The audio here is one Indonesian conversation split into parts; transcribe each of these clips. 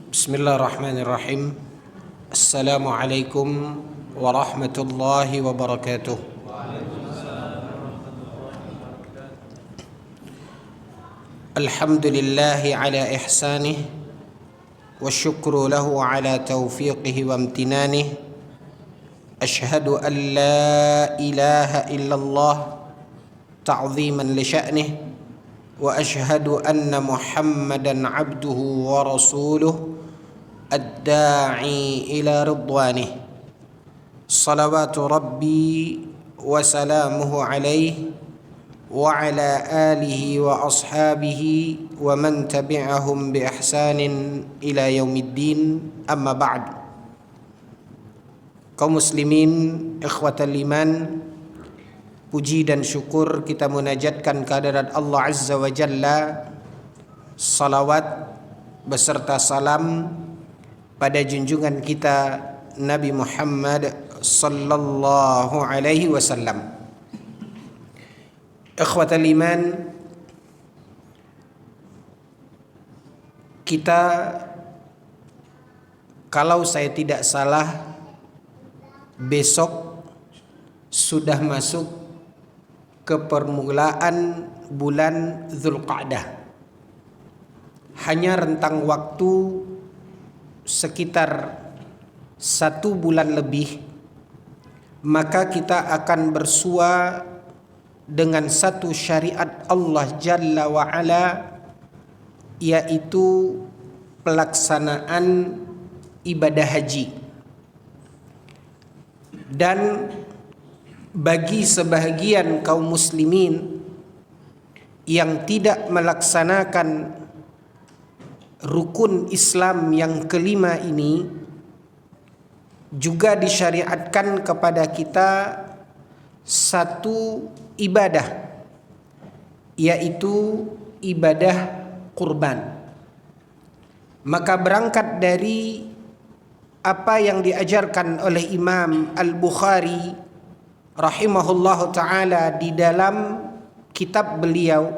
Bismillahirrahmanirrahim. Assalamualaikum warahmatullahi wabarakatuh. Alhamdulillahi ala ihsanih wa syukru lahu ala taufiqihi wa amtinanih. Ashhadu an la ilaha illallah ta'ziman li sya'nih wa ashhadu anna Muhammadan abduhu wa rasuluh الداعي إلى رضوانه صلوات ربي وسلامه عليه وعلى آله وأصحابه ومن تبعهم بإحسان إلى يوم الدين أما بعد. Kaum muslimin, ikhwatal iman, puji dan syukur kita munajatkan kehadirat Allah Azza wa Jalla. Salawat beserta salam pada junjungan kita Nabi Muhammad sallallahu alaihi wasallam. Ikhwatal iman, kita, kalau saya tidak salah, besok sudah masuk ke permulaan bulan Dzulqa'dah. Hanya rentang waktu sekitar 1 bulan lebih, maka kita akan bersua dengan satu syariat Allah Jalla wa Ala, yaitu pelaksanaan ibadah haji. Dan bagi sebahagian kaum muslimin yang tidak melaksanakan rukun Islam yang kelima ini, juga disyariatkan kepada kita satu ibadah, yaitu ibadah kurban. Maka berangkat dari apa yang diajarkan oleh Imam Al-Bukhari rahimahullahu ta'ala di dalam kitab beliau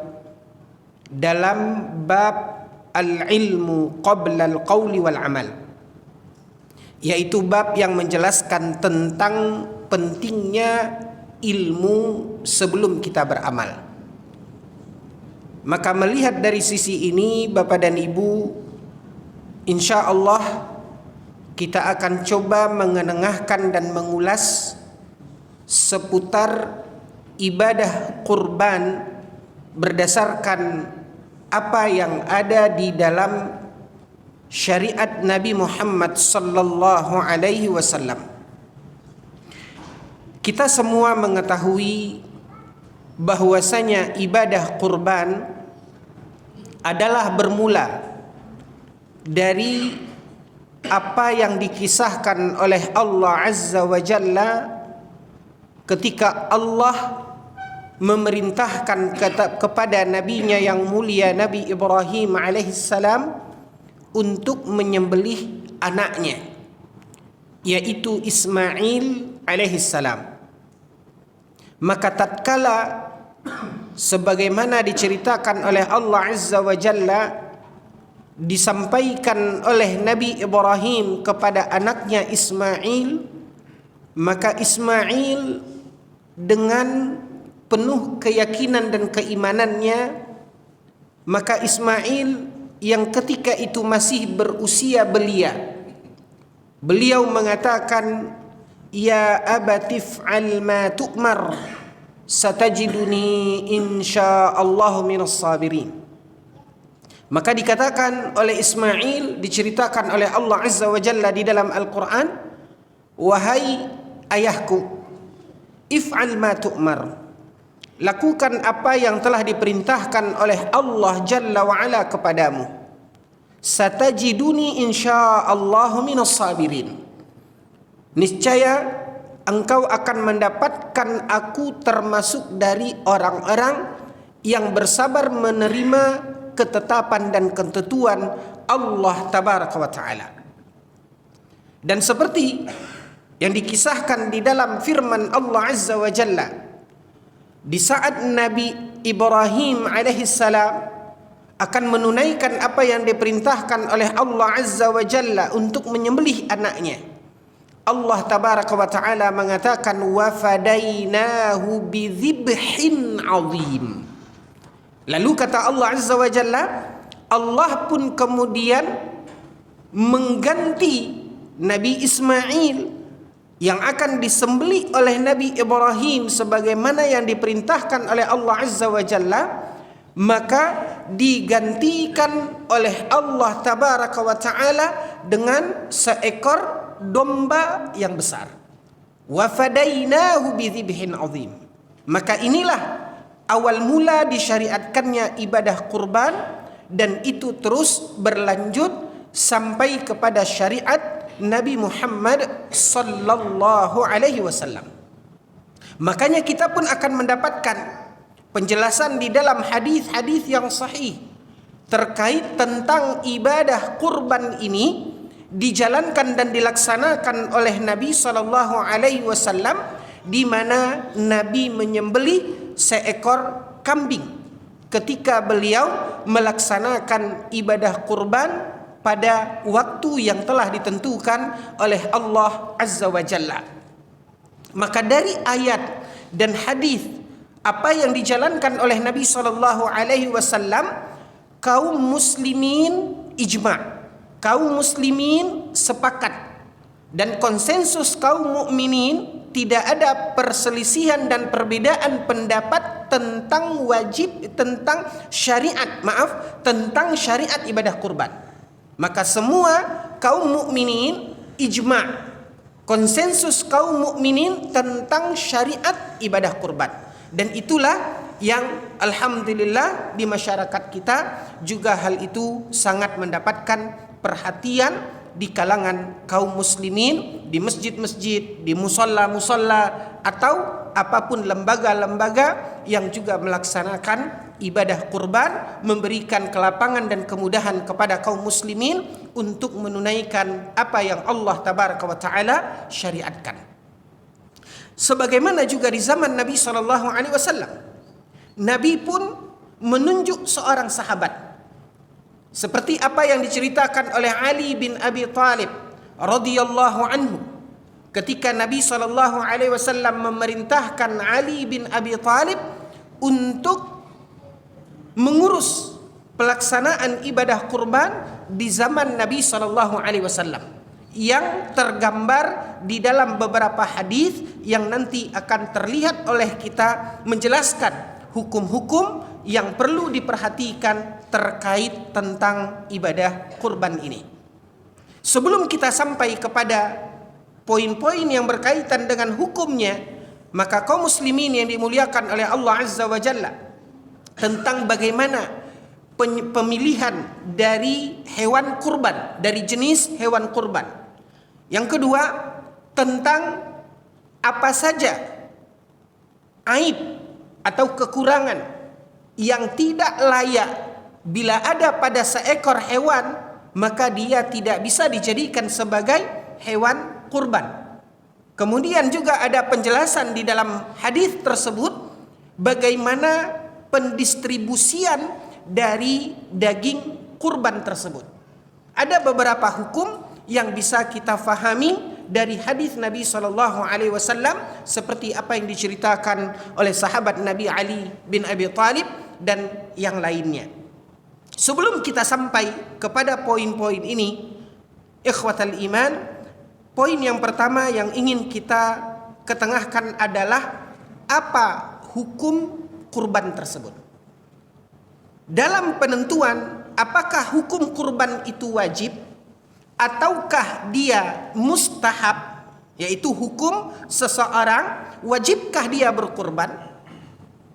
dalam bab al-ilmu qabla al-qawli wal amal, yaitu bab yang menjelaskan tentang pentingnya ilmu sebelum kita beramal. Maka melihat dari sisi ini, Bapak dan Ibu, insya Allah kita akan coba mengenengahkan dan mengulas seputar ibadah kurban berdasarkan apa yang ada di dalam syariat Nabi Muhammad sallallahu alaihi wasallam. Kita semua mengetahui bahwasanya ibadah kurban adalah bermula dari apa yang dikisahkan oleh Allah Azza wa Jalla ketika Allah memerintahkan kepada nabinya yang mulia Nabi Ibrahim alaihissalam untuk menyembelih anaknya, yaitu Ismail alaihissalam. Maka tatkala sebagaimana diceritakan oleh Allah Azza wa Jalla, disampaikan oleh Nabi Ibrahim kepada anaknya Ismail, maka Ismail dengan penuh keyakinan dan keimanannya, maka Ismail yang ketika itu masih berusia belia, beliau mengatakan, ya abatif al ma tu'mar satajiduni insyaallah minas sabirin. Maka dikatakan oleh Ismail, diceritakan oleh Allah Azza wa Jalla di dalam Al-Quran, wahai ayahku, if'al ma tu'mar, lakukan apa yang telah diperintahkan oleh Allah Jalla wa'ala kepadamu. Satajiduni insyaallah minas sabirin. Niscaya engkau akan mendapatkan aku termasuk dari orang-orang yang bersabar menerima ketetapan dan ketentuan Allah Tabaraka wa Ta'ala. Dan seperti yang dikisahkan di dalam firman Allah Azza wa Jalla, di saat Nabi Ibrahim alaihissalam akan menunaikan apa yang diperintahkan oleh Allah Azza wa Jalla untuk menyembelih anaknya. Allah tabaraka wa taala mengatakan wa fadainahu bidzibhin azim. Lalu kata Allah Azza wa Jalla, Allah pun kemudian mengganti Nabi Ismail yang akan disembelih oleh Nabi Ibrahim sebagaimana yang diperintahkan oleh Allah Azza wa Jalla, maka digantikan oleh Allah tabaraka wa taala dengan seekor domba yang besar. Wa fadainahu bidzibhin azim. Maka inilah awal mula disyariatkannya ibadah kurban, dan itu terus berlanjut sampai kepada syariat Nabi Muhammad sallallahu alaihi wasallam. Makanya kita pun akan mendapatkan penjelasan di dalam hadis-hadis yang sahih terkait tentang ibadah kurban ini dijalankan dan dilaksanakan oleh Nabi sallallahu alaihi wasallam, di mana Nabi menyembelih seekor kambing ketika beliau melaksanakan ibadah kurban pada waktu yang telah ditentukan oleh Allah Azza wa Jalla. Maka dari ayat dan hadis apa yang dijalankan oleh Nabi sallallahu alaihi wasallam, kaum muslimin ijma', kaum muslimin sepakat, dan konsensus kaum mukminin tidak ada perselisihan dan perbedaan pendapat tentang tentang syariat ibadah kurban. Maka semua kaum mukminin ijma', konsensus kaum mukminin tentang syariat ibadah kurban. Dan itulah yang alhamdulillah di masyarakat kita juga hal itu sangat mendapatkan perhatian di kalangan kaum muslimin, di masjid-masjid, di musalla-musalla, atau apapun lembaga-lembaga yang juga melaksanakan ibadah kurban, memberikan kelapangan dan kemudahan kepada kaum muslimin untuk menunaikan apa yang Allah tabaraka wa taala syariatkan. Sebagaimana juga di zaman Nabi sallallahu alaihi wasallam, Nabi pun menunjuk seorang sahabat, seperti apa yang diceritakan oleh Ali bin Abi Thalib radhiyallahu anhu, ketika Nabi sallallahu alaihi wasallam memerintahkan Ali bin Abi Thalib untuk mengurus pelaksanaan ibadah kurban di zaman Nabi sallallahu alaihi wasallam, yang tergambar di dalam beberapa hadis yang nanti akan terlihat oleh kita menjelaskan hukum-hukum yang perlu diperhatikan terkait tentang ibadah kurban ini. Sebelum kita sampai kepada poin-poin yang berkaitan dengan hukumnya, maka kaum muslimin yang dimuliakan oleh Allah Azza wa Jalla, tentang bagaimana pemilihan dari hewan kurban, dari jenis hewan kurban. Yang kedua, tentang apa saja aib atau kekurangan yang tidak layak bila ada pada seekor hewan, maka dia tidak bisa dijadikan sebagai hewan kurban. Kemudian juga ada penjelasan di dalam hadis tersebut bagaimana pendistribusian dari daging kurban tersebut. Ada beberapa hukum yang bisa kita fahami dari hadis Nabi sallallahu alaihi wasallam, seperti apa yang diceritakan oleh sahabat Nabi Ali bin Abi Thalib dan yang lainnya. Sebelum kita sampai kepada poin-poin ini, ikhwatal iman, poin yang pertama yang ingin kita ketengahkan adalah apa hukum kurban tersebut. Dalam penentuan apakah hukum kurban itu wajib ataukah dia mustahab, yaitu hukum seseorang wajibkah dia berkurban,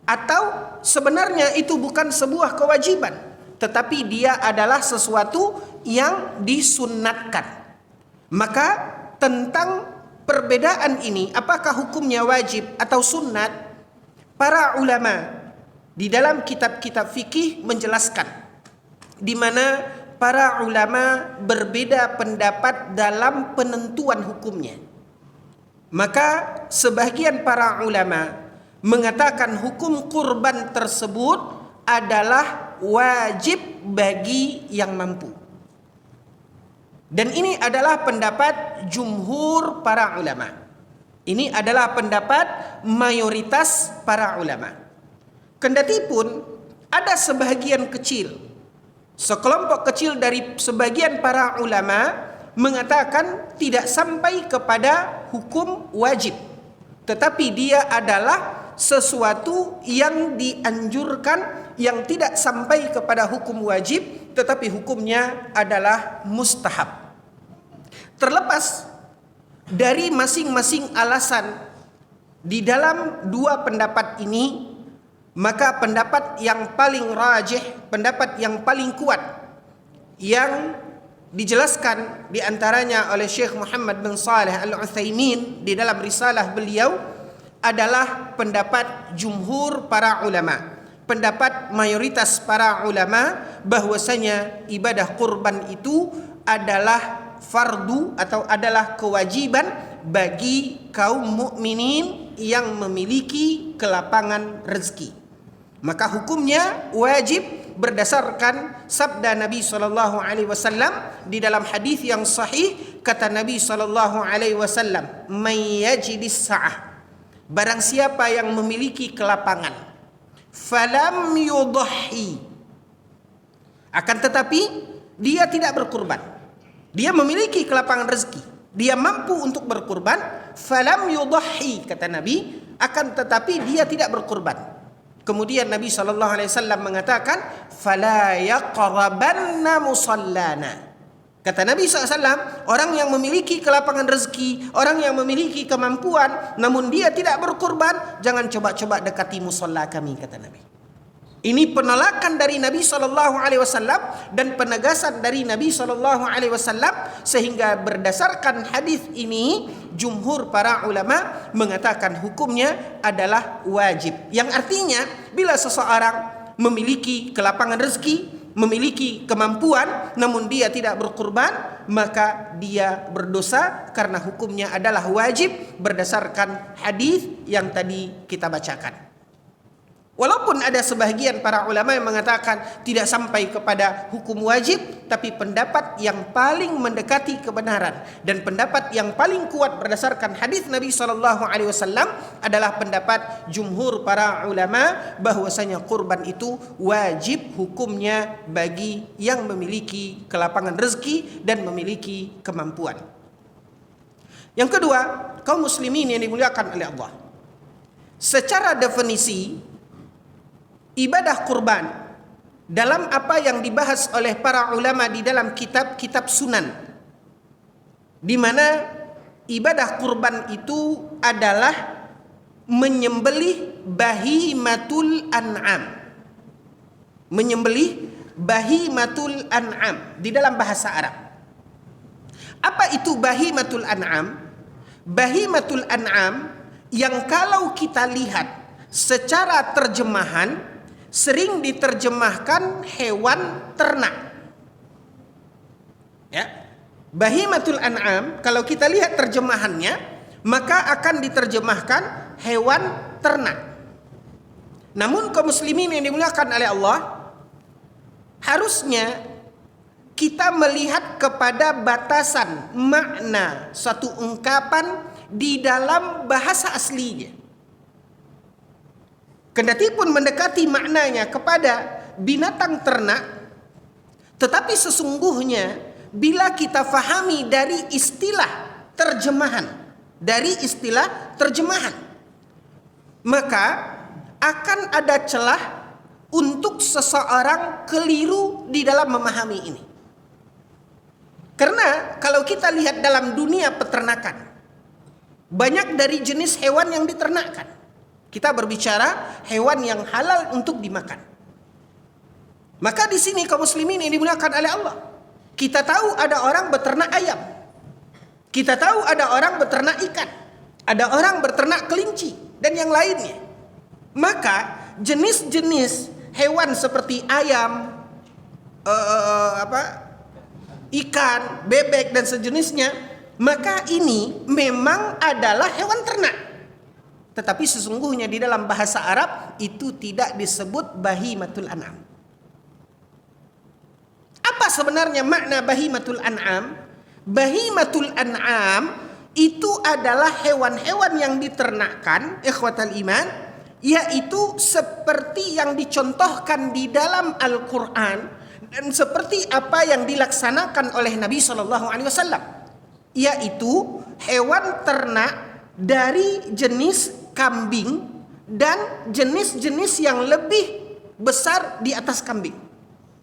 atau sebenarnya itu bukan sebuah kewajiban tetapi dia adalah sesuatu yang disunnatkan. Maka tentang perbedaan ini, apakah hukumnya wajib atau sunnat, para ulama di dalam kitab-kitab fikih menjelaskan, di mana para ulama berbeda pendapat dalam penentuan hukumnya. Maka sebagian para ulama mengatakan hukum kurban tersebut adalah wajib bagi yang mampu. Dan ini adalah pendapat jumhur para ulama. Ini adalah pendapat mayoritas para ulama. Kendati pun ada sebahagian kecil, sekelompok kecil dari sebagian para ulama mengatakan tidak sampai kepada hukum wajib, tetapi dia adalah sesuatu yang dianjurkan, yang tidak sampai kepada hukum wajib, tetapi hukumnya adalah mustahab. Terlepas dari masing-masing alasan di dalam dua pendapat ini, maka pendapat yang paling rajih, pendapat yang paling kuat yang dijelaskan diantaranya oleh Syekh Muhammad bin Saleh Al-Utsaimin di dalam risalah beliau adalah pendapat jumhur para ulama, pendapat mayoritas para ulama bahwasanya ibadah kurban itu adalah fardu atau adalah kewajiban bagi kaum mukminin yang memiliki kelapangan rezeki. Maka hukumnya wajib berdasarkan sabda Nabi sallallahu alaihi wasallam di dalam hadis yang sahih. Kata Nabi sallallahu alaihi wasallam, "May yajidis sa'ah." Barang siapa yang memiliki kelapangan, falam yudhi, akan tetapi dia tidak berkurban. Dia memiliki kelapangan rezeki, dia mampu untuk berkurban, falam yudhi, kata Nabi, akan tetapi dia tidak berkurban. Kemudian Nabi SAW mengatakan, fala yaqrabanna musallana. Kata Nabi SAW, orang yang memiliki kelapangan rezeki, orang yang memiliki kemampuan, namun dia tidak berkurban, jangan coba-coba dekati musalla kami, kata Nabi. Ini penolakan dari Nabi SAW dan penegasan dari Nabi SAW, sehingga berdasarkan hadis ini, jumhur para ulama mengatakan hukumnya adalah wajib. Yang artinya, bila seseorang memiliki kelapangan rezeki, memiliki kemampuan, namun dia tidak berkurban, maka dia berdosa karena hukumnya adalah wajib berdasarkan hadis yang tadi kita bacakan. Walaupun ada sebahagian para ulama yang mengatakan tidak sampai kepada hukum wajib, tapi pendapat yang paling mendekati kebenaran dan pendapat yang paling kuat berdasarkan hadis Nabi SAW adalah pendapat jumhur para ulama bahwasanya kurban itu wajib hukumnya bagi yang memiliki kelapangan rezeki dan memiliki kemampuan. Yang kedua, kaum muslimin yang dimuliakan oleh Allah, secara definisi ibadah kurban dalam apa yang dibahas oleh para ulama di dalam kitab-kitab sunan, di mana ibadah kurban itu adalah menyembelih bahimatul an'am. Menyembelih bahimatul an'am di dalam bahasa Arab. Apa itu bahimatul an'am? Bahimatul an'am yang kalau kita lihat secara terjemahan sering diterjemahkan hewan ternak. Ya. Bahimatul an'am kalau kita lihat terjemahannya, maka akan diterjemahkan hewan ternak. Namun kaum muslimin yang dimuliakan oleh Allah, harusnya kita melihat kepada batasan makna satu ungkapan di dalam bahasa aslinya. Kendati pun mendekati maknanya kepada binatang ternak, tetapi sesungguhnya bila kita fahami dari istilah terjemahan, maka akan ada celah untuk seseorang keliru di dalam memahami ini. Karena kalau kita lihat dalam dunia peternakan, banyak dari jenis hewan yang diternakkan. Kita berbicara hewan yang halal untuk dimakan. Maka di sini kaum muslimin yang dimuliakan oleh Allah, kita tahu ada orang beternak ayam, kita tahu ada orang beternak ikan, ada orang beternak kelinci dan yang lainnya. Maka jenis-jenis hewan seperti ayam, ikan, bebek dan sejenisnya, maka ini memang adalah hewan ternak. Tetapi sesungguhnya di dalam bahasa Arab itu tidak disebut bahimatul an'am. sebenarnya makna bahimatul an'am? Bahimatul an'am itu adalah hewan-hewan yang diternakkan, ikhwatal iman, yaitu seperti yang dicontohkan di dalam Al-Quran dan seperti apa yang dilaksanakan oleh Nabi SAW, yaitu hewan ternak dari jenis kambing dan jenis-jenis yang lebih besar di atas kambing.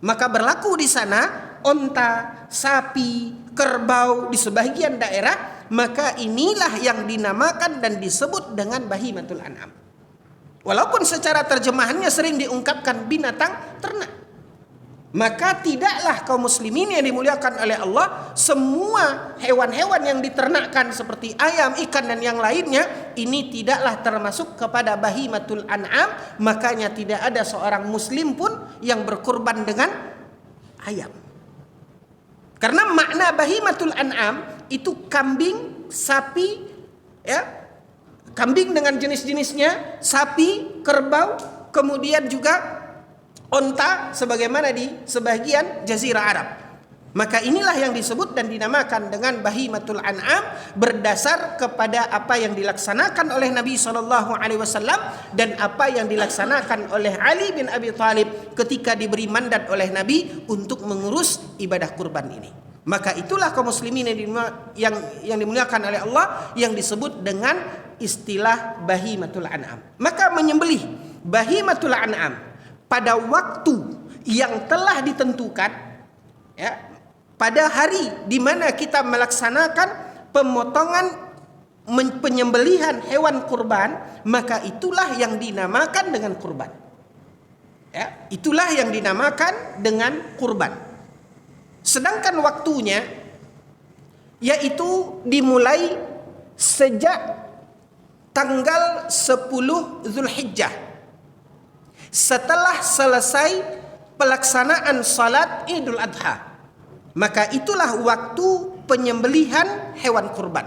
Maka berlaku di sana onta, sapi, kerbau di sebagian daerah, maka inilah yang dinamakan dan disebut dengan bahimatul an'am. Walaupun secara terjemahannya sering diungkapkan binatang ternak. Maka tidaklah kaum muslimin yang dimuliakan oleh Allah, semua hewan-hewan yang diternakkan seperti ayam, ikan dan yang lainnya, ini tidaklah termasuk kepada bahimatul an'am. Makanya tidak ada seorang muslim pun yang berkurban dengan ayam. Karena makna bahimatul an'am itu kambing, sapi, ya, kambing dengan jenis-jenisnya, sapi, kerbau, kemudian juga onta sebagaimana di sebagian jazirah Arab. Maka inilah yang disebut dan dinamakan dengan bahimatul an'am berdasar kepada apa yang dilaksanakan oleh Nabi SAW dan apa yang dilaksanakan oleh Ali bin Abi Thalib ketika diberi mandat oleh Nabi untuk mengurus ibadah kurban ini. Maka itulah kaum muslimin yang dimuliakan oleh Allah yang disebut dengan istilah bahimatul an'am. Maka menyembelih bahimatul an'am pada waktu yang telah ditentukan, ya, pada hari di mana kita melaksanakan pemotongan penyembelihan hewan kurban, maka itulah yang dinamakan dengan kurban. Ya, itulah yang dinamakan dengan kurban. Sedangkan waktunya yaitu dimulai sejak tanggal 10 Zulhijjah, setelah selesai pelaksanaan salat Idul Adha. Maka itulah waktu penyembelihan hewan kurban.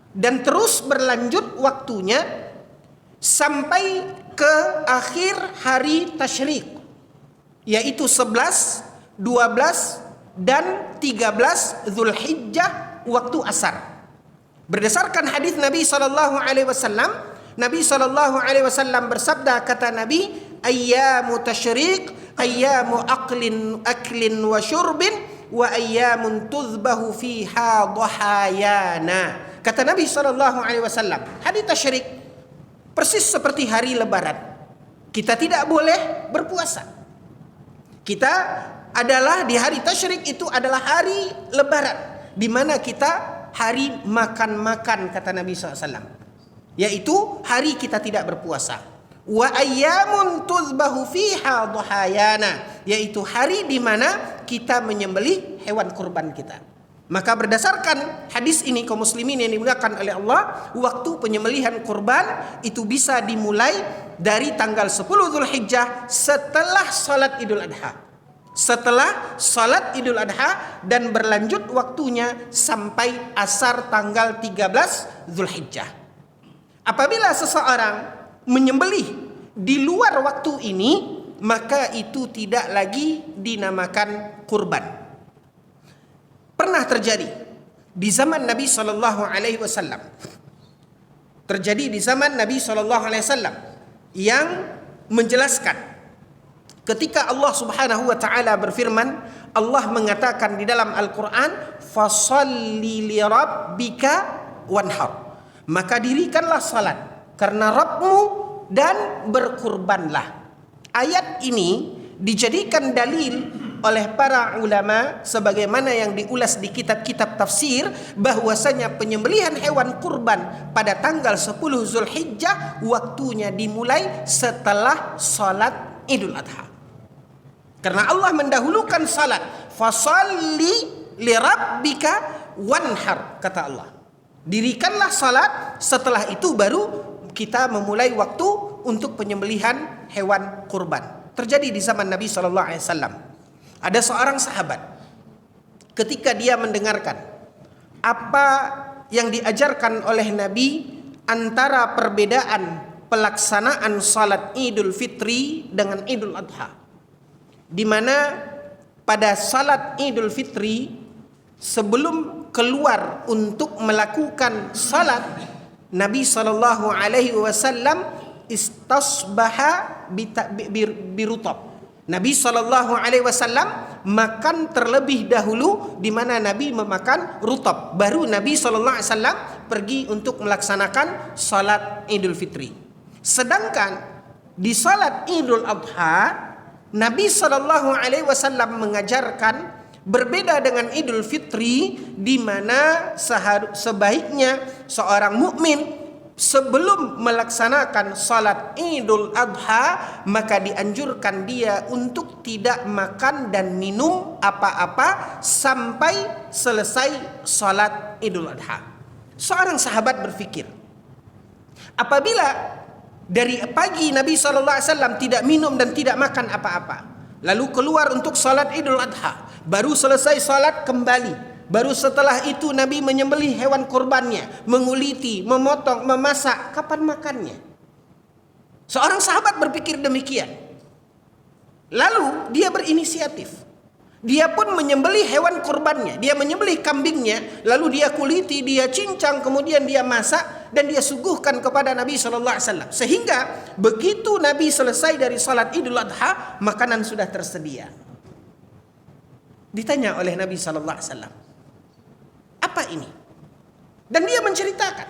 Dan terus berlanjut waktunya sampai ke akhir hari tasyrik, yaitu 11, 12 dan 13 Zulhijjah waktu asar. Berdasarkan hadis Nabi SAW, Nabi SAW bersabda, kata Nabi, ayyamu tasyriq, ayyamu aklin wa syurbin, wa ayyamun tuzbahu fiha dhahayana. Kata Nabi SAW, hari tasyriq persis seperti hari lebaran. Kita tidak boleh berpuasa. Kita adalah di hari tasyriq itu adalah hari lebaran, di mana kita hari makan-makan, kata Nabi SAW. Yaitu hari kita tidak berpuasa. Wa ayyamun tuzbahu fiha dhahayana, yaitu hari di mana kita menyembelih hewan kurban kita. Maka berdasarkan hadis ini kaum muslimin yang dimuliakan oleh Allah, waktu penyembelihan kurban itu bisa dimulai dari tanggal 10 Zulhijjah setelah salat Idul Adha. Setelah salat Idul Adha dan berlanjut waktunya sampai asar tanggal 13 Zulhijjah. Apabila seseorang menyembelih di luar waktu ini, maka itu tidak lagi dinamakan kurban. Pernah terjadi di zaman Nabi SAW. Terjadi di zaman Nabi SAW yang menjelaskan ketika Allah Subhanahu wa taala berfirman, Allah mengatakan di dalam Al-Qur'an, "Fasholli li rabbika wanhar." Maka dirikanlah salat karena Rabbmu dan berkurbanlah. Ayat ini dijadikan dalil oleh para ulama sebagaimana yang diulas di kitab-kitab tafsir, bahwasanya penyembelihan hewan kurban pada tanggal 10 Zulhijjah waktunya dimulai setelah salat Idul Adha. Karena Allah mendahulukan salat, fasholli li rabbika wanhar, kata Allah. Dirikanlah salat, setelah itu baru kita memulai waktu untuk penyembelihan hewan kurban. Terjadi di zaman Nabi SAW. Ada seorang sahabat, ketika dia mendengarkan apa yang diajarkan oleh Nabi antara perbedaan pelaksanaan salat Idul Fitri dengan Idul Adha, di mana pada salat Idul Fitri, sebelum keluar untuk melakukan salat, Nabi sallallahu alaihi wasallam istasbaha birutab. Nabi sallallahu alaihi wasallam makan terlebih dahulu, di mana Nabi memakan rutab. Baru Nabi sallallahu alaihi wasallam pergi untuk melaksanakan salat Idul Fitri. Sedangkan di salat Idul Adha, Nabi sallallahu alaihi wasallam mengajarkan berbeda dengan Idul Fitri, di mana sebaiknya seorang mukmin sebelum melaksanakan salat Idul Adha, maka dianjurkan dia untuk tidak makan dan minum apa-apa sampai selesai salat Idul Adha. Seorang sahabat berpikir, apabila dari pagi Nabi SAW tidak minum dan tidak makan apa-apa, lalu keluar untuk salat Idul Adha, baru selesai salat kembali, baru setelah itu Nabi menyembelih hewan kurbannya, menguliti, memotong, memasak, kapan makannya? Seorang sahabat berpikir demikian. Lalu dia berinisiatif. Dia pun menyembelih hewan kurbannya, dia menyembelih kambingnya, lalu dia kuliti, dia cincang, kemudian dia masak dan dia suguhkan kepada Nabi SAW. Sehingga begitu Nabi selesai dari salat Idul Adha, makanan sudah tersedia. Ditanya oleh Nabi SAW, apa ini? Dan dia menceritakan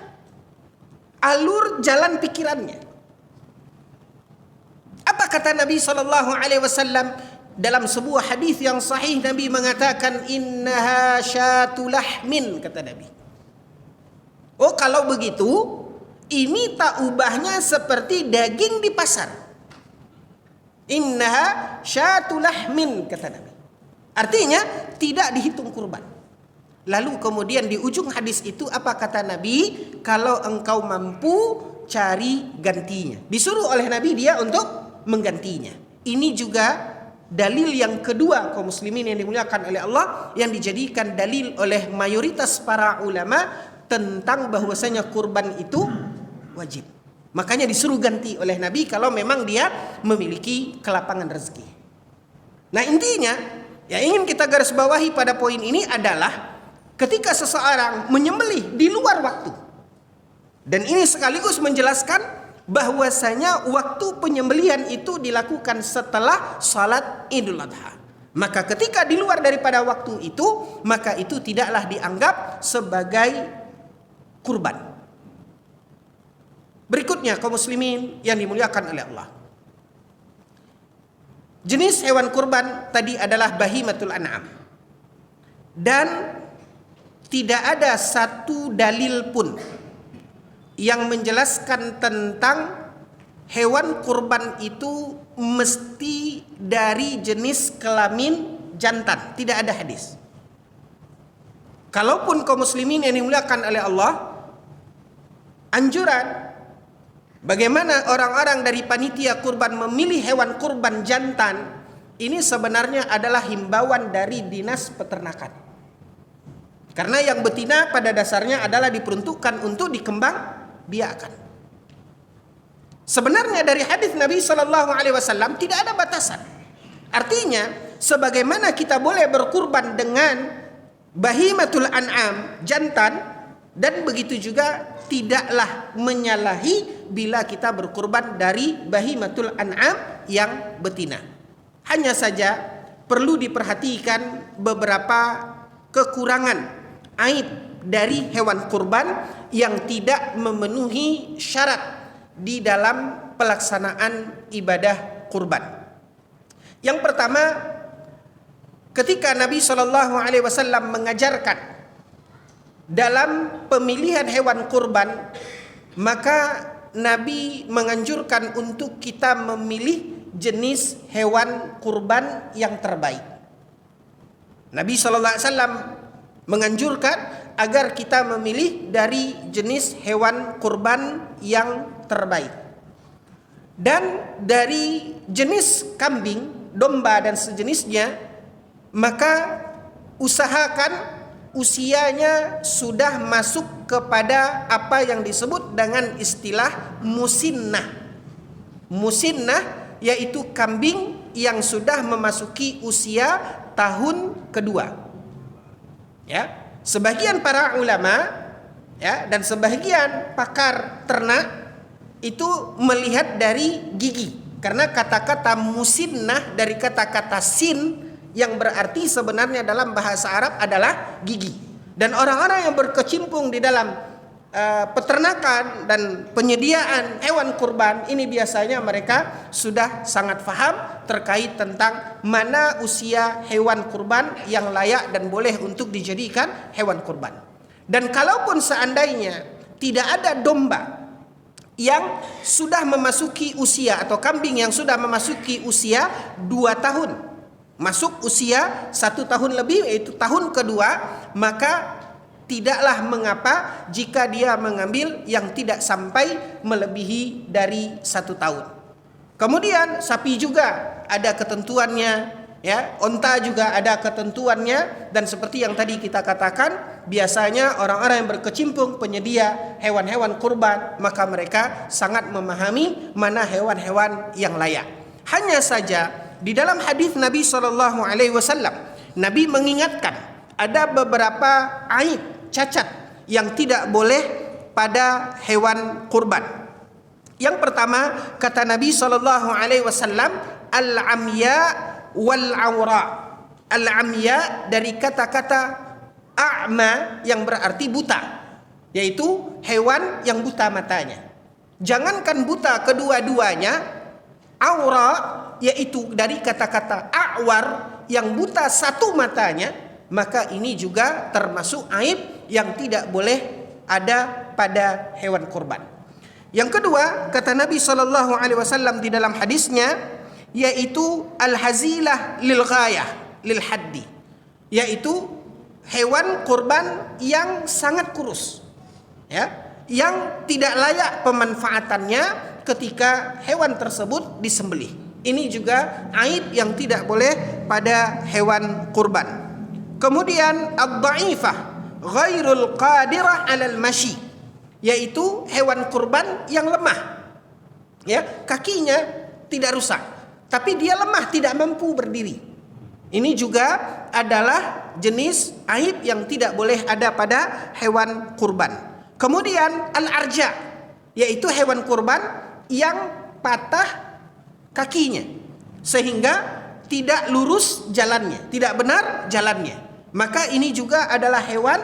alur jalan pikirannya. Apa kata Nabi SAW? Dalam sebuah hadis yang sahih, Nabi mengatakan, innaha syatu lahmin, kata Nabi. Oh, kalau begitu, ini tak ubahnya seperti daging di pasar. Innaha syatu lahmin, kata Nabi. Artinya tidak dihitung kurban. Lalu kemudian di ujung hadis itu apa kata Nabi? Kalau engkau mampu, cari gantinya. Disuruh oleh Nabi dia untuk menggantinya. Ini juga dalil yang kedua kaum muslimin yang dimuliakan oleh Allah, yang dijadikan dalil oleh mayoritas para ulama tentang bahwasanya kurban itu wajib. Makanya disuruh ganti oleh Nabi kalau memang dia memiliki kelapangan rezeki. Nah, intinya yang ingin kita garis bawahi pada poin ini adalah ketika seseorang menyembelih di luar waktu, dan ini sekaligus menjelaskan bahwasanya waktu penyembelihan itu dilakukan setelah salat Idul Adha. Maka ketika di luar daripada waktu itu, maka itu tidaklah dianggap sebagai kurban. Berikutnya kaum muslimin yang dimuliakan oleh Allah, jenis hewan kurban tadi adalah bahimatul an'am, dan tidak ada satu dalil pun yang menjelaskan tentang hewan kurban itu mesti dari jenis kelamin jantan. Tidak ada hadis. Kalaupun kaum muslimin yang dimuliakan oleh Allah, anjuran bagaimana orang-orang dari panitia kurban memilih hewan kurban jantan, ini sebenarnya adalah himbauan dari dinas peternakan. Karena yang betina pada dasarnya adalah diperuntukkan untuk dikembang biakan. Sebenarnya dari hadis Nabi Shallallahu Alaihi Wasallam tidak ada batasan. Artinya, sebagaimana kita boleh berkurban dengan bahimatul an'am jantan, dan begitu juga tidaklah menyalahi bila kita berkurban dari bahimatul an'am yang betina. Hanya saja perlu diperhatikan beberapa kekurangan, aib dari hewan kurban yang tidak memenuhi syarat di dalam pelaksanaan ibadah kurban. Yang pertama, ketika Nabi Shallallahu Alaihi Wasallam mengajarkan dalam pemilihan hewan kurban, maka Nabi menganjurkan untuk kita memilih jenis hewan kurban yang terbaik. Nabi Shallallahu Alaihi Wasallam menganjurkan agar kita memilih dari jenis hewan kurban yang terbaik. Dan dari jenis kambing, domba dan sejenisnya, maka usahakan usianya sudah masuk kepada apa yang disebut dengan istilah musinnah. Musinnah yaitu kambing yang sudah memasuki usia tahun kedua. Ya, sebagian para ulama ya dan sebagian pakar ternak itu melihat dari gigi, karena kata-kata musinnah dari kata-kata sin yang berarti sebenarnya dalam bahasa Arab adalah gigi. Dan orang-orang yang berkecimpung di dalam peternakan dan penyediaan hewan kurban ini biasanya mereka sudah sangat paham terkait tentang mana usia hewan kurban yang layak dan boleh untuk dijadikan hewan kurban. Dan kalaupun seandainya tidak ada domba yang sudah memasuki usia atau kambing yang sudah memasuki usia 2 tahun, masuk usia 1 tahun lebih yaitu tahun kedua, maka tidaklah mengapa jika dia mengambil yang tidak sampai melebihi dari 1 tahun. Kemudian sapi juga ada ketentuannya, ya, onta juga ada ketentuannya, dan seperti yang tadi kita katakan, biasanya orang-orang yang berkecimpung penyedia hewan-hewan kurban, maka mereka sangat memahami mana hewan-hewan yang layak. Hanya saja di dalam hadis Nabi SAW, Nabi mengingatkan ada beberapa aib, cacat yang tidak boleh pada hewan kurban. Yang pertama, kata Nabi SAW, al-amya wal-awra. Al-amya dari kata-kata a'ma yang berarti buta, yaitu hewan yang buta matanya. Jangankan buta kedua-duanya, aura yaitu dari kata-kata a'war yang buta satu matanya, maka ini juga termasuk aib yang tidak boleh ada pada hewan kurban. Yang kedua, kata Nabi SAW di dalam hadisnya, yaitu al-hazilah lil ghayah lil haddi, yaitu hewan kurban yang sangat kurus, ya, yang tidak layak pemanfaatannya ketika hewan tersebut disembelih. Ini juga aib yang tidak boleh pada hewan kurban. Kemudian ad-dha'ifah ghairul qadirah 'alal mashi, yaitu hewan kurban yang lemah. Ya, kakinya tidak rusak, tapi dia lemah, tidak mampu berdiri. Ini juga adalah jenis aib yang tidak boleh ada pada hewan kurban. Kemudian al-arja, yaitu hewan kurban yang patah kakinya sehingga tidak lurus jalannya, tidak benar jalannya. Maka ini juga adalah hewan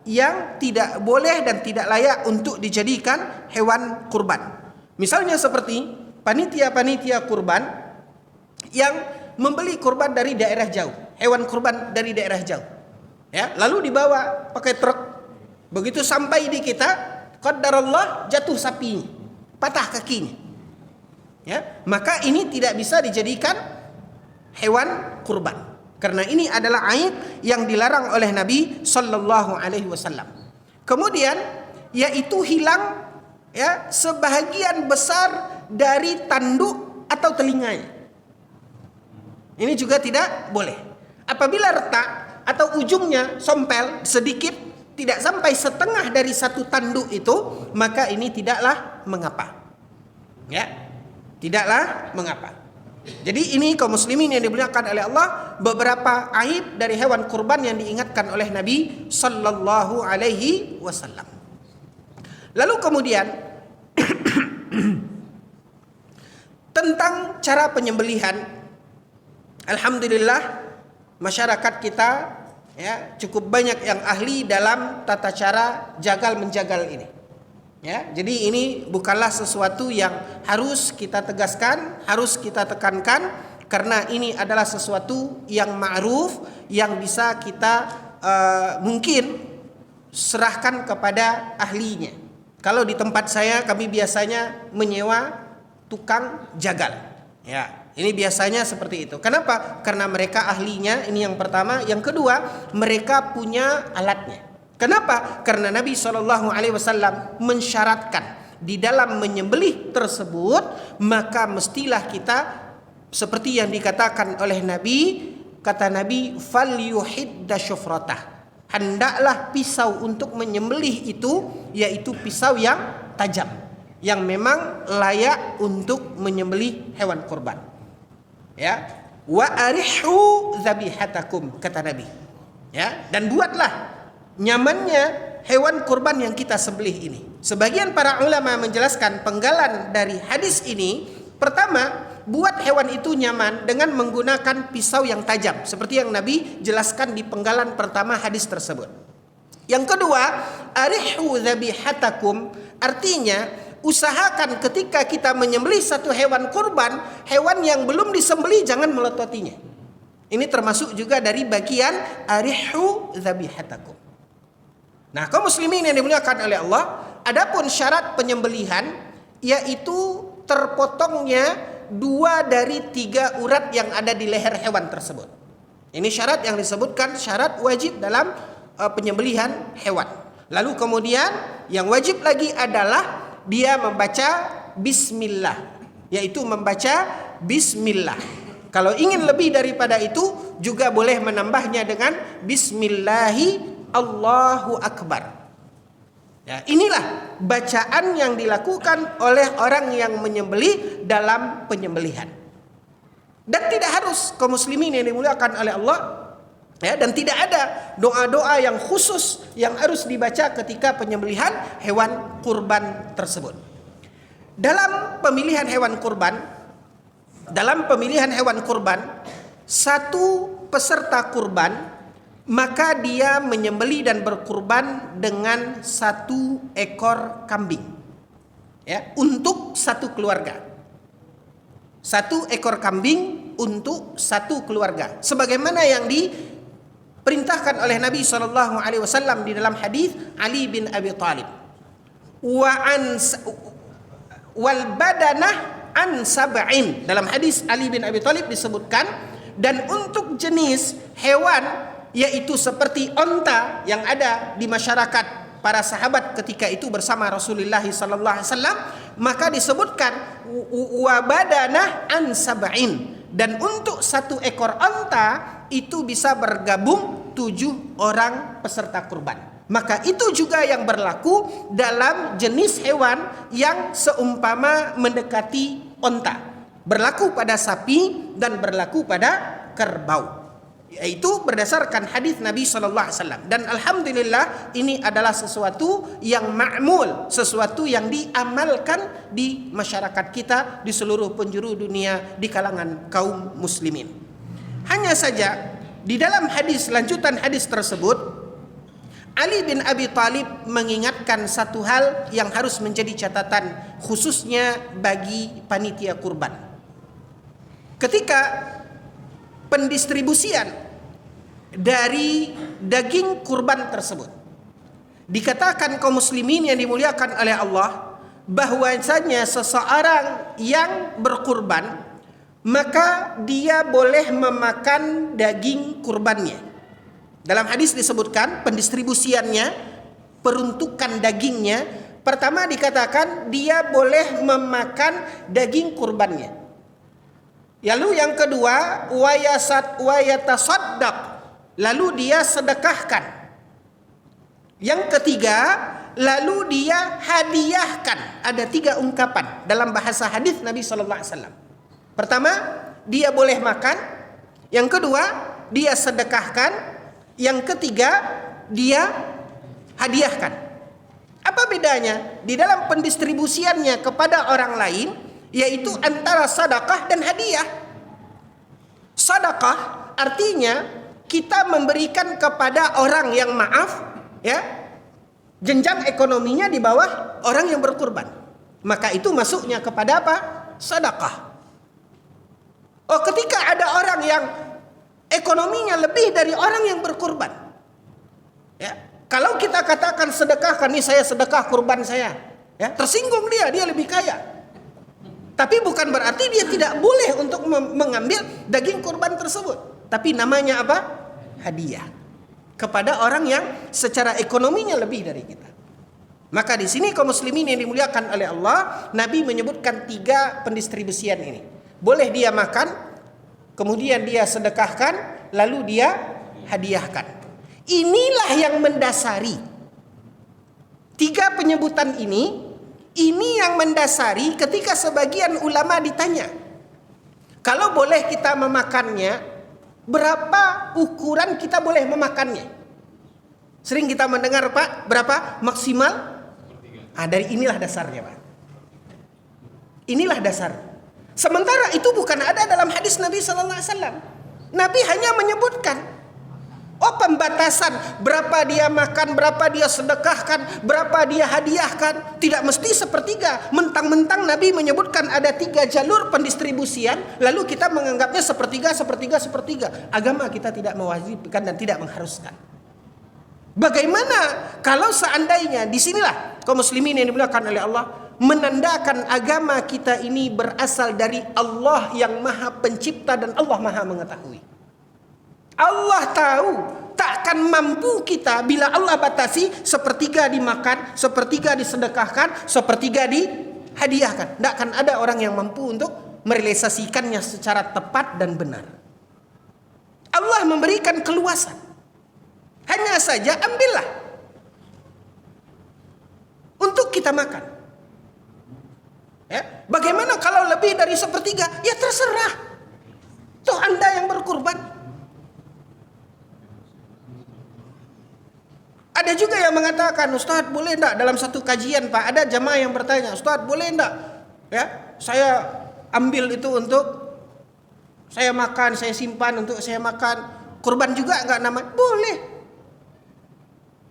yang tidak boleh dan tidak layak untuk dijadikan hewan kurban. Misalnya seperti panitia-panitia kurban yang membeli kurban dari daerah jauh, hewan kurban dari daerah jauh, ya, lalu dibawa pakai truk. Begitu sampai di kita, qadarullah jatuh sapinya, patah kakinya, ya, maka ini tidak bisa dijadikan hewan kurban. Karena ini adalah aib yang dilarang oleh Nabi Sallallahu Alaihi Wasallam. Kemudian yaitu hilang, ya, sebahagian besar dari tanduk atau telinganya. Ini juga tidak boleh. Apabila retak atau ujungnya sompel sedikit, tidak sampai setengah dari satu tanduk itu, maka ini tidaklah mengapa. Ya, tidaklah mengapa. Jadi ini kaum muslimin yang dimuliakan oleh Allah, beberapa aib dari hewan kurban yang diingatkan oleh Nabi Sallallahu Alaihi Wasallam. Lalu kemudian tentang cara penyembelihan, alhamdulillah masyarakat kita, ya, cukup banyak yang ahli dalam tata cara jagal menjagal ini. Ya, jadi ini bukanlah sesuatu yang harus kita tegaskan, harus kita tekankan, karena ini adalah sesuatu yang ma'ruf yang bisa kita mungkin serahkan kepada ahlinya. Kalau di tempat saya, kami biasanya menyewa tukang jagal. Ya, ini biasanya seperti itu. Kenapa? Karena mereka ahlinya, ini yang pertama. Yang kedua, mereka punya alatnya. Kenapa? Karena Nabi SAW mensyaratkan di dalam menyembelih tersebut, maka mestilah kita seperti yang dikatakan oleh Nabi, kata Nabi, falyuhidda syufratah, hendaklah pisau untuk menyembelih itu yaitu pisau yang tajam, yang memang layak untuk menyembelih hewan kurban. Ya, wa arihu dzabihatakum, kata Nabi. Ya, dan buatlah nyamannya hewan kurban yang kita sembelih ini. Sebagian para ulama menjelaskan penggalan dari hadis ini, pertama, buat hewan itu nyaman dengan menggunakan pisau yang tajam, seperti yang Nabi jelaskan di penggalan pertama hadis tersebut. Yang kedua, arihu dzabihatakum, artinya usahakan ketika kita menyembelih satu hewan kurban, hewan yang belum disembelih jangan melototinya. Ini termasuk juga dari bagian arihu dzabihatakum. Nah, kaum muslimin yang dimuliakan oleh Allah, adapun syarat penyembelihan yaitu terpotongnya 2 dari 3 urat yang ada di leher hewan tersebut. Ini syarat yang disebutkan syarat wajib dalam penyembelihan hewan. Lalu kemudian yang wajib lagi adalah dia membaca bismillah, yaitu membaca bismillah. Kalau ingin lebih daripada itu juga boleh menambahnya dengan bismillahi Allahu akbar. Ya, inilah bacaan yang dilakukan oleh orang yang menyembelih dalam penyembelihan. Dan tidak harus kaum muslimin yang dimuliakan oleh Allah, ya, dan tidak ada doa-doa yang khusus yang harus dibaca ketika penyembelihan hewan kurban tersebut. Dalam pemilihan hewan kurban, satu peserta kurban maka dia menyembelih dan berkurban dengan 1 ekor kambing, ya, untuk satu keluarga. 1 ekor kambing untuk satu keluarga, sebagaimana yang diperintahkan oleh Nabi SAW di dalam hadis Ali bin Abi Thalib. Wal badanah an sab'in, dalam hadis Ali bin Abi Thalib disebutkan, dan untuk jenis hewan yaitu seperti onta yang ada di masyarakat para sahabat ketika itu bersama Rasulullah SAW, maka disebutkan wabadanah an sab'in, dan untuk 1 ekor onta itu bisa bergabung 7 orang peserta kurban. Maka itu juga yang berlaku dalam jenis hewan yang seumpama mendekati onta, berlaku pada sapi dan berlaku pada kerbau, yaitu berdasarkan hadis Nabi SAW. Dan alhamdulillah ini adalah sesuatu yang ma'mul, sesuatu yang diamalkan di masyarakat kita di seluruh penjuru dunia di kalangan kaum muslimin. Hanya saja di dalam hadis, lanjutan hadis tersebut, Ali bin Abi Thalib mengingatkan satu hal yang harus menjadi catatan khususnya bagi panitia kurban. Ketika pendistribusian dari daging kurban tersebut, dikatakan kaum muslimin yang dimuliakan oleh Allah bahwasanya seseorang yang berkurban maka dia boleh memakan daging kurbannya. Dalam hadis disebutkan pendistribusiannya, peruntukan dagingnya. Pertama dikatakan dia boleh memakan daging kurbannya. Lalu yang kedua, wayatasaddaq, lalu dia sedekahkan. Yang ketiga, lalu dia hadiahkan. Ada 3 ungkapan dalam bahasa hadis Nabi SAW. Pertama, dia boleh makan. Yang kedua, dia sedekahkan. Yang ketiga, dia hadiahkan. Apa bedanya di dalam pendistribusiannya kepada orang lain, yaitu antara sedekah dan hadiah? Sedekah artinya kita memberikan kepada orang yang maaf, ya, jenjang ekonominya di bawah orang yang berkurban. Maka itu masuknya kepada apa? Sedekah. Oh, ketika ada orang yang ekonominya lebih dari orang yang berkurban, ya, kalau kita katakan sedekahkan, nih saya sedekah kurban saya, ya, tersinggung dia lebih kaya. Tapi bukan berarti dia tidak boleh untuk mengambil daging kurban tersebut. Tapi namanya apa? Hadiah kepada orang yang secara ekonominya lebih dari kita. Maka di sini kaum muslimin yang dimuliakan oleh Allah, Nabi menyebutkan 3 pendistribusian ini. Boleh dia makan, kemudian dia sedekahkan, lalu dia hadiahkan. Inilah yang mendasari 3 penyebutan ini yang mendasari ketika sebagian ulama ditanya, Kalau boleh kita memakannya, berapa ukuran kita boleh memakannya? Sering kita mendengar, Pak, berapa maksimal? Dari inilah dasarnya, Pak. Inilah dasar. Sementara itu bukan ada dalam hadis Nabi sallallahu alaihi wasallam. Nabi hanya menyebutkan pembatasan berapa dia makan, berapa dia sedekahkan, berapa dia hadiahkan. Tidak mesti sepertiga. Mentang-mentang Nabi menyebutkan ada 3 jalur pendistribusian, lalu kita menganggapnya sepertiga. Agama kita tidak mewajibkan dan tidak mengharuskan. Bagaimana kalau seandainya, disinilah kaum muslimin yang dimuliakan oleh Allah, menandakan agama kita ini berasal dari Allah yang maha pencipta dan Allah maha mengetahui. Allah tahu takkan mampu kita bila Allah batasi sepertiga dimakan, sepertiga disedekahkan, sepertiga dihadiahkan. Tidak akan ada orang yang mampu untuk merealisasikannya secara tepat dan benar. Allah memberikan keluasan. Hanya saja ambillah untuk kita makan. Ya, bagaimana kalau lebih dari sepertiga? Ya terserah. Toh Anda yang berkurban. Ada juga yang mengatakan, Ustadz boleh enggak dalam satu kajian, Pak, ada jamaah yang bertanya, Ustadz boleh enggak? Ya, saya ambil itu untuk saya makan, saya simpan untuk saya makan. Kurban juga enggak namanya? Boleh.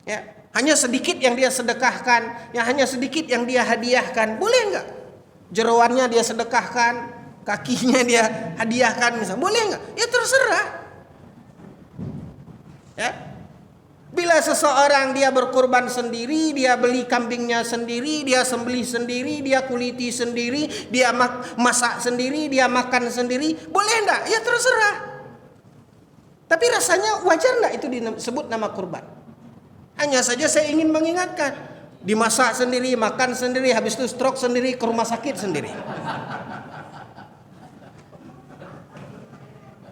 Ya, hanya sedikit yang dia sedekahkan, yang hanya sedikit yang dia hadiahkan, boleh enggak? Jeroannya dia sedekahkan, kakinya dia hadiahkan misalnya, boleh enggak? Ya terserah. Ya. Bila seseorang dia berkurban sendiri, dia beli kambingnya sendiri, dia sembelih sendiri, dia kuliti sendiri, dia masak sendiri, dia makan sendiri, boleh enggak? Ya terserah. Tapi rasanya wajar enggak itu disebut nama kurban? Hanya saja saya ingin mengingatkan, dimasak sendiri, makan sendiri, habis itu stroke sendiri, ke rumah sakit sendiri.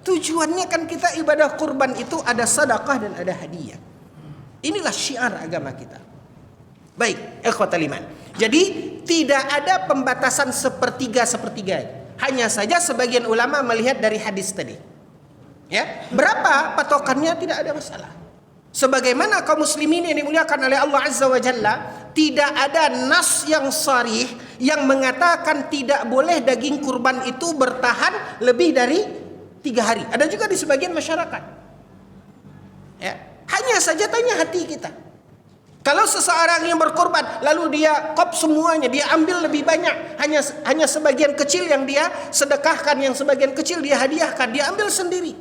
Tujuannya kan kita ibadah kurban itu ada sedekah dan ada hadiah. Inilah syiar agama kita. Baik, ikhwatal iman. Jadi tidak ada pembatasan sepertiga. Hanya saja sebagian ulama melihat dari hadis tadi. Ya, berapa patokannya tidak ada masalah. Sebagaimana kaum muslimin yang dimuliakan oleh Allah Azza wa Jalla, tidak ada nas yang sharih yang mengatakan tidak boleh daging kurban itu bertahan lebih dari 3 hari. Ada juga di sebagian masyarakat. Ya, hanya saja tanya hati kita. Kalau seseorang yang berkorban lalu dia kop semuanya, dia ambil lebih banyak, hanya sebagian kecil yang dia sedekahkan, yang sebagian kecil dia hadiahkan, dia ambil sendiri.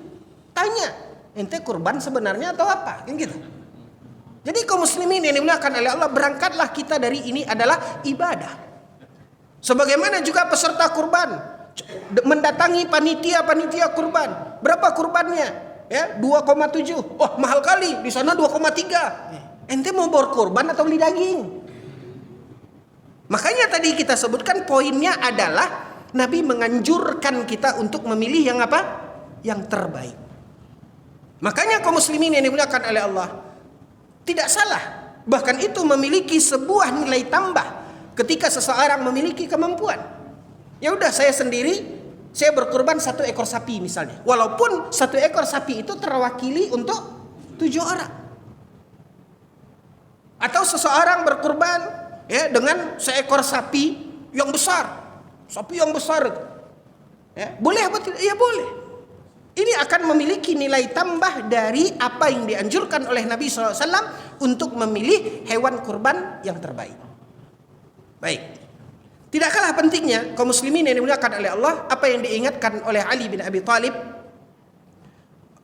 Tanya, ente kurban sebenarnya atau apa? Kan gitu. Jadi kaum muslimin yang dimuliakan oleh Allah, berangkatlah kita dari ini adalah ibadah. Sebagaimana juga peserta kurban mendatangi panitia kurban. Berapa kurbannya? Ya, 2,7. Oh, mahal kali. Di sana 2,3. Ente mau berkurban atau beli daging? Makanya tadi kita sebutkan poinnya adalah Nabi menganjurkan kita untuk memilih yang apa? Yang terbaik. Makanya kaum muslimin yang dimuliakan oleh Allah, tidak salah. Bahkan itu memiliki sebuah nilai tambah ketika seseorang memiliki kemampuan. Ya udah, saya sendiri, saya berkurban 1 ekor sapi misalnya. Walaupun 1 ekor sapi itu terwakili untuk 7 orang. Atau seseorang berkurban ya dengan seekor sapi yang besar. Sapi yang besar. Ya, boleh apa tidak? Ya boleh. Ini akan memiliki nilai tambah dari apa yang dianjurkan oleh Nabi SAW untuk memilih hewan kurban yang terbaik. Baik. Tidak kalah pentingnya kaum muslimin yang dimuliakan oleh Allah, apa yang diingatkan oleh Ali bin Abi Thalib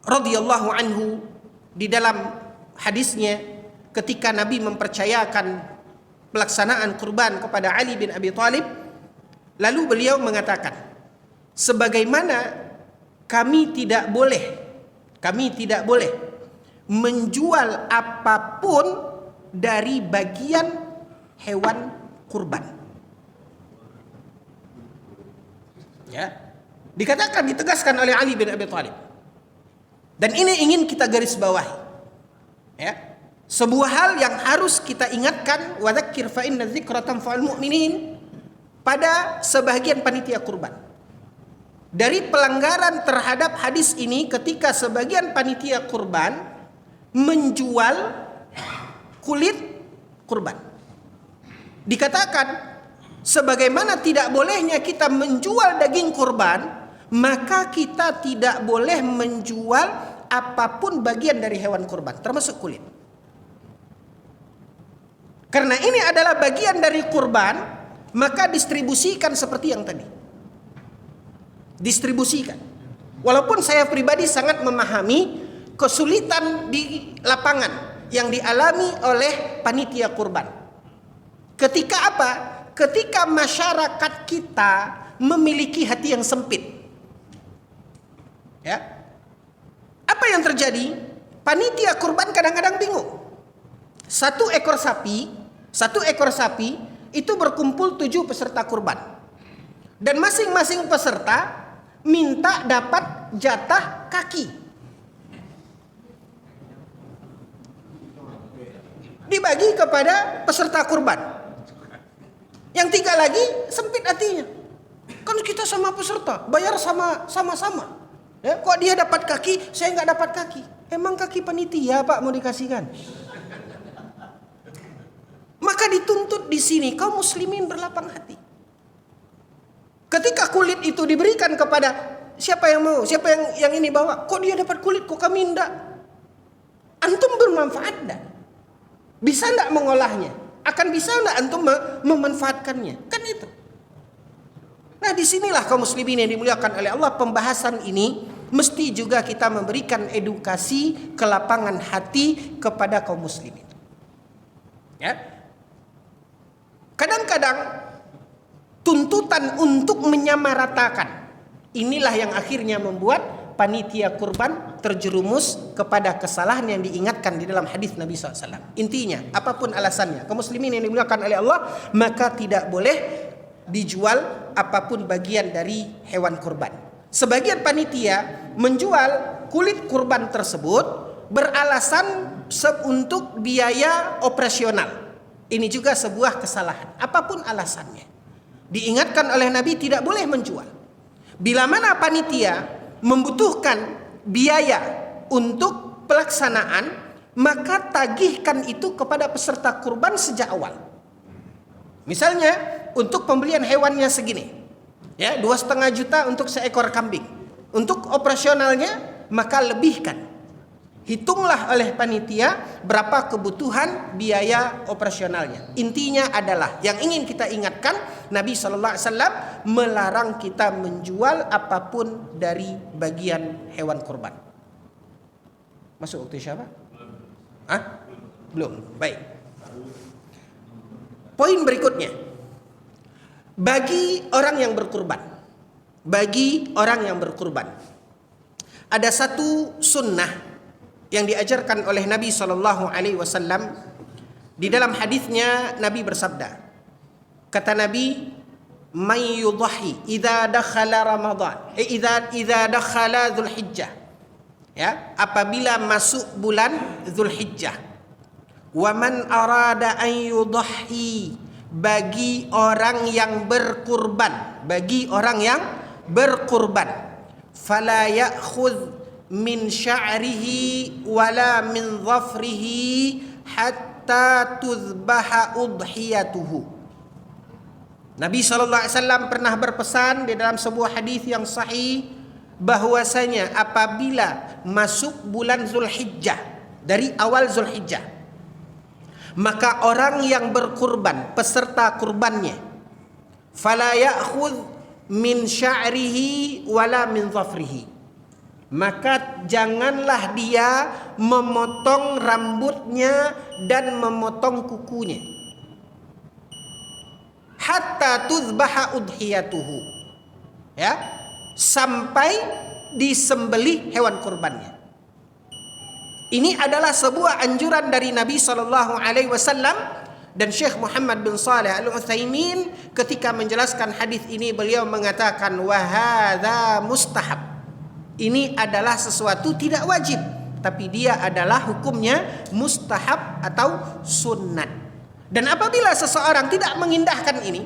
radhiyallahu anhu di dalam hadisnya ketika Nabi mempercayakan pelaksanaan kurban kepada Ali bin Abi Thalib, lalu beliau mengatakan, sebagaimana kami tidak boleh menjual apapun dari bagian hewan kurban. Ya, ditegaskan oleh Ali bin Abi Thalib. Dan ini ingin kita garis bawahi. Ya, sebuah hal yang harus kita ingatkan, wa dzakir fa inna dzikra tanfa'ul mu'minin, pada sebagian panitia kurban. dari pelanggaran terhadap hadis ini ketika sebagian panitia kurban menjual kulit kurban. Dikatakan sebagaimana tidak bolehnya kita menjual daging kurban, maka kita tidak boleh menjual apapun bagian dari hewan kurban, termasuk kulit. Karena ini adalah bagian dari kurban, maka distribusikan seperti yang tadi. Distribusikan. Walaupun saya pribadi sangat memahami kesulitan di lapangan yang dialami oleh panitia kurban. Ketika apa? Ketika masyarakat kita memiliki hati yang sempit. Ya. Apa yang terjadi? Panitia kurban kadang-kadang bingung. Satu ekor sapi itu berkumpul 7 peserta kurban. Dan masing-masing peserta minta dapat jatah kaki. Dibagi kepada peserta kurban. Yang 3 lagi sempit hatinya. Kan kita sama peserta, bayar sama-sama. Ya, kok dia dapat kaki, saya nggak dapat kaki. Emang kaki panitia Pak mau dikasihkan? Maka dituntut di sini kaum muslimin berlapang hati. Ketika kulit itu diberikan kepada siapa yang mau, siapa yang ini bawa, kok dia dapat kulit, kok kami enggak? Antum bermanfaat enggak? Bisa enggak mengolahnya? Akan bisa enggak antum memanfaatkannya? Kan itu. Nah, disinilah kaum muslimin yang dimuliakan oleh Allah, pembahasan ini mesti juga kita memberikan edukasi kelapangan hati kepada kaum muslimin. Ya. Kadang-kadang tuntutan untuk menyamaratakan inilah yang akhirnya membuat panitia kurban terjerumus kepada kesalahan yang diingatkan di dalam hadis Nabi SAW. Intinya, apapun alasannya, kaum muslimin yang dimuliakan oleh Allah, maka tidak boleh dijual apapun bagian dari hewan kurban. Sebagian panitia menjual kulit kurban tersebut beralasan untuk biaya operasional. Ini juga sebuah kesalahan. Apapun alasannya. Diingatkan oleh Nabi tidak boleh menjual. Bila mana panitia membutuhkan biaya untuk pelaksanaan, maka tagihkan itu kepada peserta kurban sejak awal. Misalnya untuk pembelian hewannya segini, ya 2,5 juta untuk seekor kambing. Untuk operasionalnya maka lebihkan. Hitunglah oleh panitia berapa kebutuhan biaya operasionalnya. Intinya adalah yang ingin kita ingatkan, Nabi SAW melarang kita menjual apapun dari bagian hewan kurban. Masuk waktu siapa? Hah? Belum. Baik. Poin berikutnya. Bagi orang yang berkurban. Ada satu sunnah yang diajarkan oleh Nabi SAW. Di dalam hadisnya Nabi bersabda, kata Nabi, "May yudhi idza dakhala Ramadan, idza dakhala Dzulhijjah." Ya, apabila masuk bulan Dzulhijjah. Wa man arada an yudhi, bagi orang yang berkurban, fala ya'khudh min sya'rihi wala min dhafrihi hatta tuzbaha udhiyatuhu. Nabi SAW pernah berpesan di dalam sebuah hadis yang sahih bahwasanya apabila masuk bulan Zulhijjah, dari awal Zulhijjah, maka orang yang berkurban, peserta kurbannya, fala ya'khudh min sya'rihi wala min dhafrihi, maka janganlah dia memotong rambutnya dan memotong kukunya hatta tuzbaha udhiyatuhu, ya, sampai disembelih hewan kurbannya. Ini adalah sebuah anjuran dari Nabi SAW, dan Syekh Muhammad bin Shalih Al-Utsaimin ketika menjelaskan hadis ini beliau mengatakan wa hadza mustahab. Ini adalah sesuatu tidak wajib, tapi dia adalah hukumnya mustahab atau sunnat. Dan apabila seseorang tidak mengindahkan ini,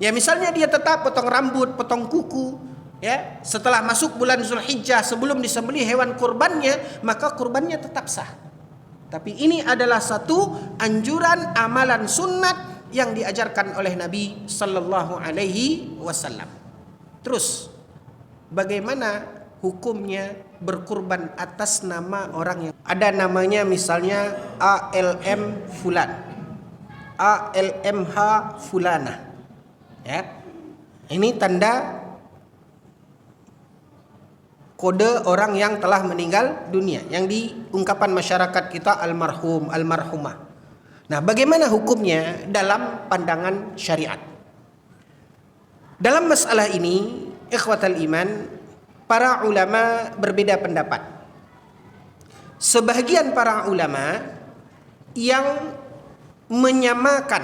ya misalnya dia tetap potong rambut, potong kuku, ya, setelah masuk bulan Zulhijjah sebelum disembelih hewan kurbannya, maka kurbannya tetap sah. Tapi ini adalah satu anjuran amalan sunnat yang diajarkan oleh Nabi sallallahu alaihi wasallam. Terus, bagaimana hukumnya berkurban atas nama orang yang ada namanya, misalnya ALM fulan, ALMH fulana, ya. Ini tanda kode orang yang telah meninggal dunia, yang diungkapan masyarakat kita almarhum, almarhumah. Nah, bagaimana hukumnya dalam pandangan syariat? Dalam masalah ini, ikhwatal iman, para ulama berbeda pendapat. Sebahagian para ulama yang menyamakan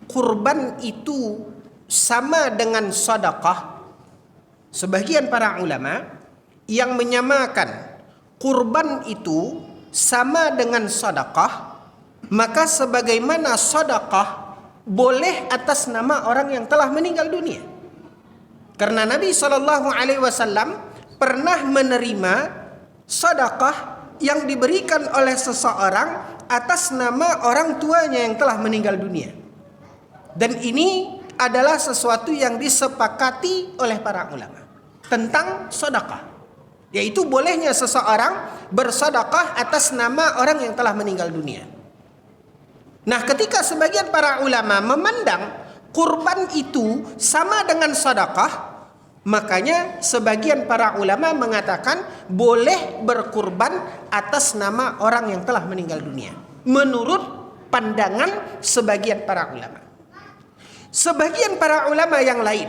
kurban itu sama dengan sedekah. Sebagian para ulama yang menyamakan kurban itu sama dengan sedekah, maka sebagaimana sedekah boleh atas nama orang yang telah meninggal dunia. Karena Nabi SAW pernah menerima sedekah yang diberikan oleh seseorang atas nama orang tuanya yang telah meninggal dunia. Dan ini adalah sesuatu yang disepakati oleh para ulama tentang sedekah, yaitu bolehnya seseorang bersedekah atas nama orang yang telah meninggal dunia. Nah, ketika sebagian para ulama memandang kurban itu sama dengan sedekah, makanya sebagian para ulama mengatakan boleh berkurban atas nama orang yang telah meninggal dunia, menurut pandangan sebagian para ulama. Sebagian para ulama yang lain,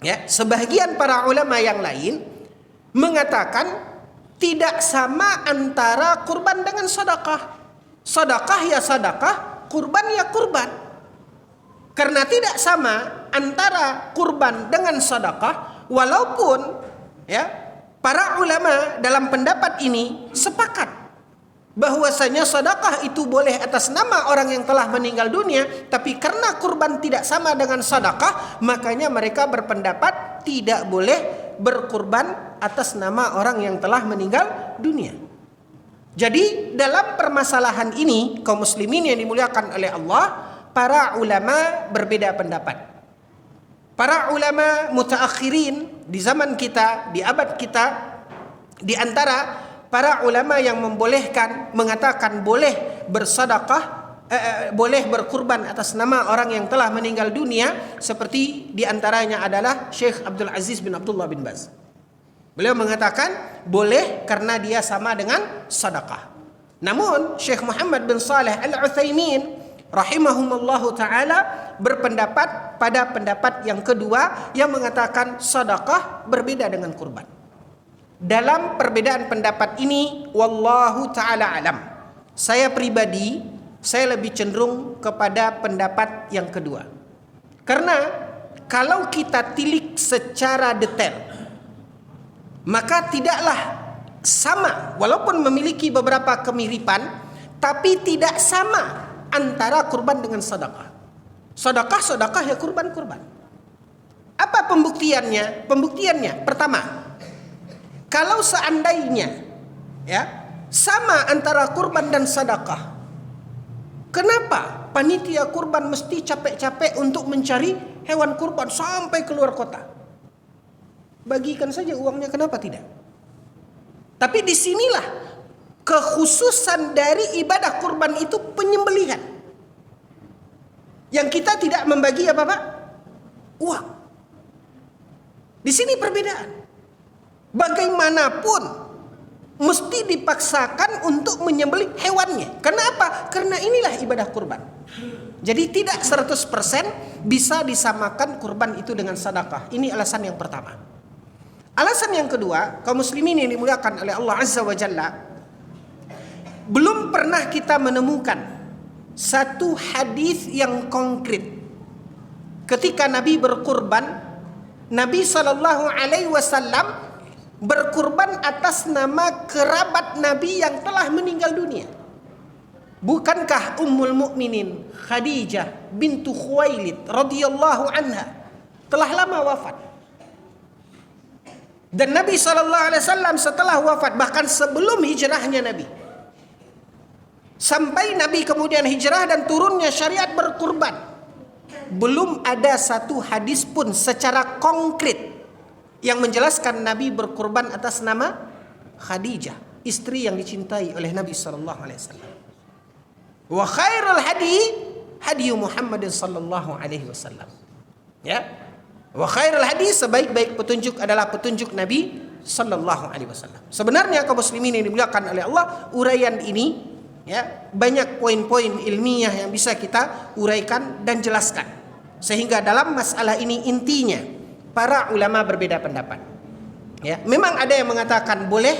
ya, sebagian para ulama yang lain mengatakan tidak sama antara kurban dengan sedekah. Sedekah ya sedekah, kurban ya kurban. Karena tidak sama antara kurban dengan sedekah, walaupun ya para ulama dalam pendapat ini sepakat bahwasanya sedekah itu boleh atas nama orang yang telah meninggal dunia, tapi karena kurban tidak sama dengan sedekah, makanya mereka berpendapat tidak boleh berkurban atas nama orang yang telah meninggal dunia. Jadi dalam permasalahan ini, kaum muslimin yang dimuliakan oleh Allah, para ulama berbeda pendapat. Para ulama mutaakhirin di zaman kita, di abad kita, di antara para ulama yang membolehkan, mengatakan boleh bersedekah, boleh berkurban atas nama orang yang telah meninggal dunia, seperti di antaranya adalah Syekh Abdul Aziz bin Abdullah bin Baz. Beliau mengatakan boleh karena dia sama dengan sedekah. Namun Syekh Muhammad bin Saleh Al-Utsaimin rahimahumullahu taala berpendapat pada pendapat yang kedua, yang mengatakan sedekah berbeda dengan kurban. Dalam perbedaan pendapat ini, wallahu taala alam, saya pribadi saya lebih cenderung kepada pendapat yang kedua. Karena kalau kita tilik secara detail, maka tidaklah sama, walaupun memiliki beberapa kemiripan, tapi tidak sama antara kurban dengan sedekah. Sedekah ya kurban. Apa pembuktiannya? Pembuktiannya pertama, kalau seandainya ya sama antara kurban dan sedekah, kenapa panitia kurban mesti capek-capek untuk mencari hewan kurban sampai keluar kota? Bagikan saja uangnya, kenapa tidak? Tapi disinilah kekhususan dari ibadah kurban itu, penyembelihan. Yang kita tidak membagi apa Pak? Uang. Di sini perbedaan. Bagaimanapun mesti dipaksakan untuk menyembelih hewannya. Kenapa? Karena inilah ibadah kurban. Jadi tidak 100% bisa disamakan kurban itu dengan sedekah. Ini alasan yang pertama. Alasan yang kedua, kaum muslimin yang dimuliakan oleh Allah Azza wa Jalla, belum pernah kita menemukan satu hadis yang konkret ketika Nabi berkurban, Nabi SAW berkurban atas nama kerabat Nabi yang telah meninggal dunia. Bukankah Ummul Mukminin Khadijah bintu Khuwailid radhiyallahu anha telah lama wafat? Dan Nabi SAW setelah wafat, bahkan sebelum hijrahnya Nabi, sampai Nabi kemudian hijrah dan turunnya syariat berkurban, belum ada satu hadis pun secara konkret yang menjelaskan Nabi berkurban atas nama Khadijah, istri yang dicintai oleh Nabi SAW. Wa khairul hadi hadi Muhammad sallallahu alaihi wasallam. Ya. Wa khairul hadi, sebaik-baik petunjuk adalah petunjuk Nabi sallallahu alaihi wasallam. Sebenarnya kaum muslimin yang dimuliakan oleh Allah, uraian ini ya banyak poin-poin ilmiah yang bisa kita uraikan dan jelaskan. Sehingga dalam masalah ini intinya para ulama berbeda pendapat. Ya, memang ada yang mengatakan boleh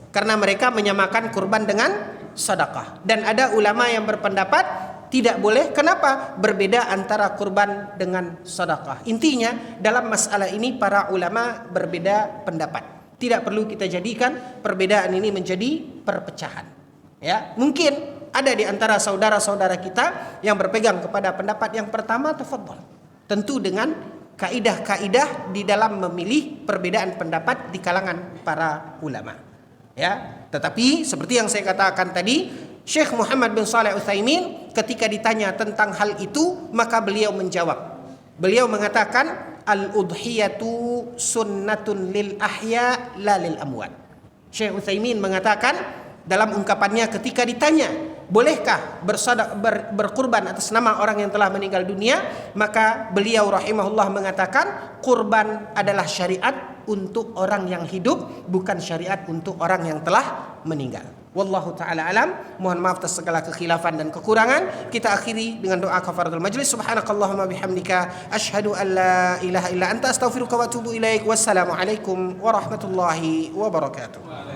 karena mereka menyamakan kurban dengan sedekah, dan ada ulama yang berpendapat tidak boleh. Kenapa? Berbeda antara kurban dengan sedekah. Intinya dalam masalah ini para ulama berbeda pendapat. Tidak perlu kita jadikan perbedaan ini menjadi perpecahan. Ya, mungkin ada di antara saudara-saudara kita yang berpegang kepada pendapat yang pertama, tafadhol. Tentu dengan kaidah-kaidah di dalam memilih perbedaan pendapat di kalangan para ulama. Ya, tetapi seperti yang saya katakan tadi, Syekh Muhammad bin Shalih Al-Utsaimin ketika ditanya tentang hal itu, maka beliau menjawab. Beliau mengatakan al-udhiyatu sunnatun lil ahya la lil amwat. Syekh Utsaimin mengatakan dalam ungkapannya ketika ditanya, bolehkah berkurban atas nama orang yang telah meninggal dunia, maka beliau rahimahullah mengatakan kurban adalah syariat untuk orang yang hidup, bukan syariat untuk orang yang telah meninggal. Wallahu ta'ala alam. Mohon maaf atas segala kekhilafan dan kekurangan. Kita akhiri dengan doa kafaratul majlis. Subhanakallahumma bihamdika asyhadu an la ilaha illa anta astaghfiruka wa atubu ilaik. Wassalamualaikum warahmatullahi wabarakatuh.